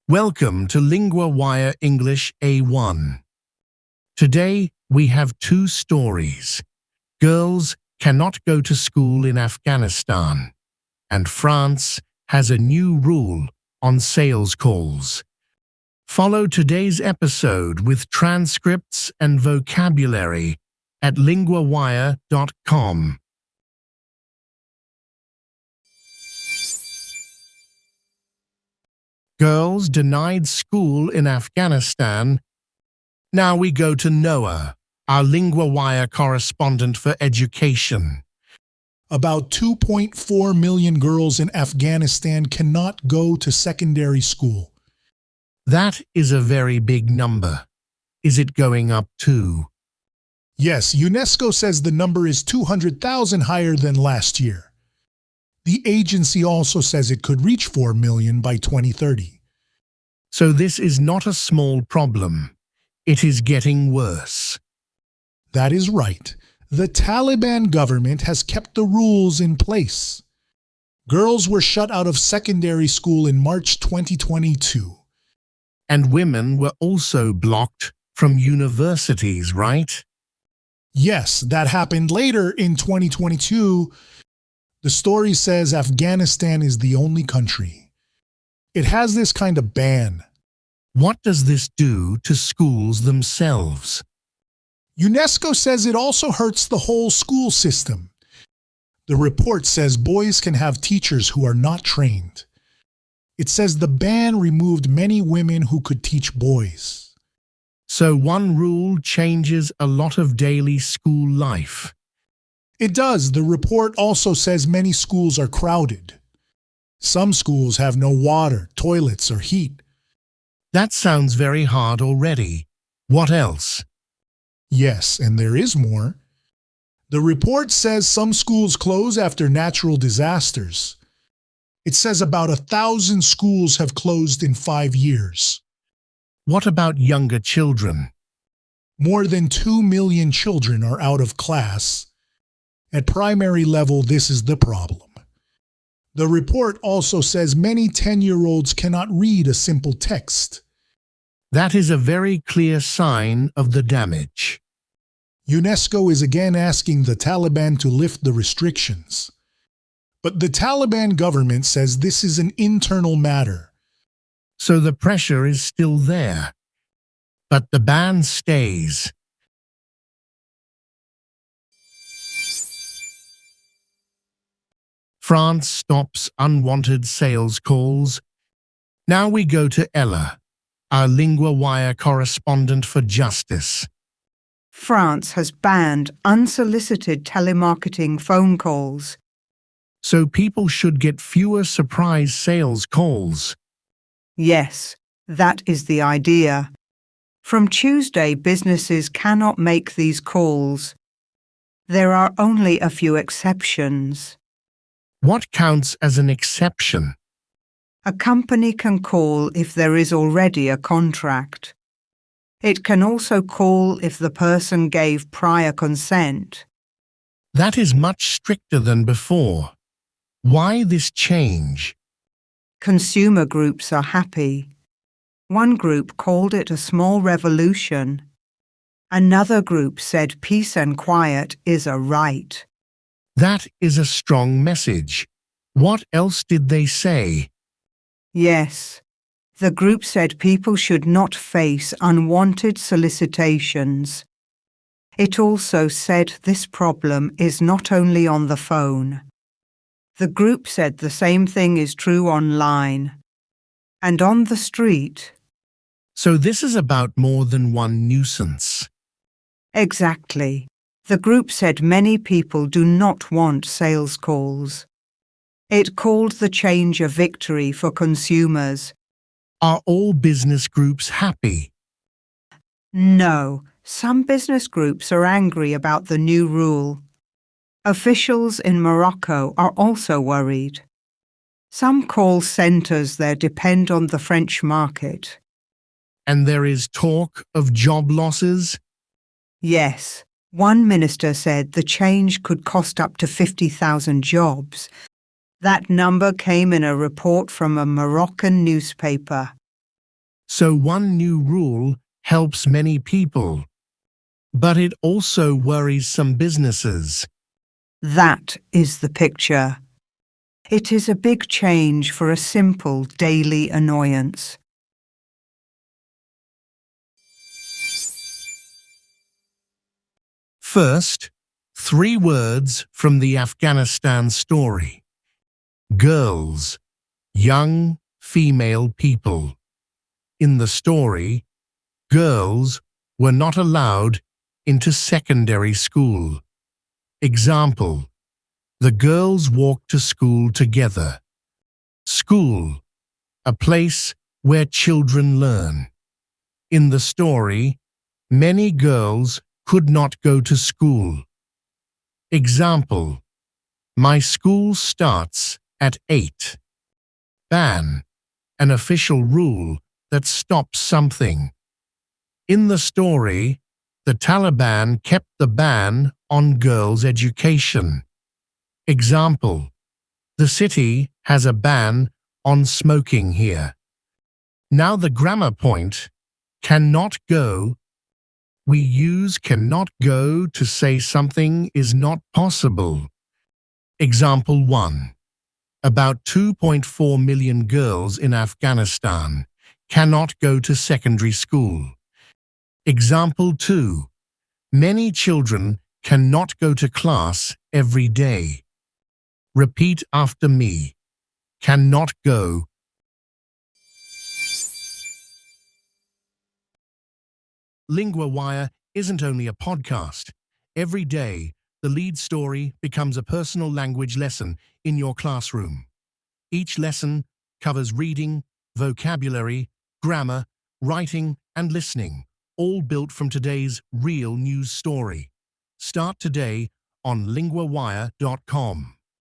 Welcome to Lingua Wire English A1. Today we have two stories. Girls cannot go to school in Afghanistan, and France has a new rule on sales calls. Follow today's episode with transcripts and vocabulary at linguawire.com. Girls denied school in Afghanistan. Now we go to Noah, our Lingua Wire correspondent for education. About 2.4 million girls in Afghanistan cannot go to secondary school. That is a very big number. Is it going up too? Yes, UNESCO says the number is 200,000 higher than last year. The agency also says it could reach 4 million by 2030. So this is not a small problem. It is getting worse. That is right. The Taliban government has kept the rules in place. Girls were shut out of secondary school in March 2022. And women were also blocked from universities, right? Yes, that happened later in 2022. The story says Afghanistan is the only country. It has this kind of ban. What does this do to schools themselves? UNESCO says it also hurts the whole school system. The report says boys can have teachers who are not trained. It says the ban removed many women who could teach boys. So one rule changes a lot of daily school life. It does. The report also says many schools are crowded. Some schools have no water, toilets, or heat. That sounds very hard already. What else? Yes, and there is more. The report says some schools close after natural disasters. It says about 1,000 schools have closed in 5 years. What about younger children? More than 2 million children are out of class. At primary level, this is the problem. The report also says many 10-year-olds cannot read a simple text. That is a very clear sign of the damage. UNESCO is again asking the Taliban to lift the restrictions. But the Taliban government says this is an internal matter. So the pressure is still there. But the ban stays. France stops unwanted sales calls. Now we go to Ella, our Lingua Wire correspondent for justice. France has banned unsolicited telemarketing phone calls. So people should get fewer surprise sales calls. Yes, that is the idea. From Tuesday, businesses cannot make these calls. There are only a few exceptions. What counts as an exception? A company can call if there is already a contract. It can also call if the person gave prior consent. That is much stricter than before. Why this change? Consumer groups are happy. One group called it a small revolution. Another group said peace and quiet is a right. That is a strong message. What else did they say? Yes, the group said people should not face unwanted solicitations. It also said this problem is not only on the phone. The group said the same thing is true online and on the street. So this is about more than one nuisance. Exactly. The group said many people do not want sales calls. It called the change a victory for consumers. Are all business groups happy? No, some business groups are angry about the new rule. Officials in Morocco are also worried. Some call centres there depend on the French market. And there is talk of job losses? Yes. One minister said the change could cost up to 50,000 jobs. That number came in a report from a Moroccan newspaper. So one new rule helps many people, but it also worries some businesses. That is the picture. It is a big change for a simple daily annoyance. First, 3 words from the Afghanistan story. Girls, young female people. In the story, girls were not allowed into secondary school. Example: the girls walked to school together. School, a place where children learn. In the story, many girls could not go to school. Example: my school starts at 8. Ban, an official rule that stops something. In the story, the Taliban kept the ban on girls' education. Example: the city has a ban on smoking here. Now the grammar point, cannot go. We use cannot go to say something is not possible. Example 1. About 2.4 million girls in Afghanistan cannot go to secondary school. Example 2. Many children cannot go to class every day. Repeat after me. Cannot go. LinguaWire isn't only a podcast. Every day, the lead story becomes a personal language lesson in your classroom. Each lesson covers reading, vocabulary, grammar, writing, and listening, all built from today's real news story. Start today on linguawire.com.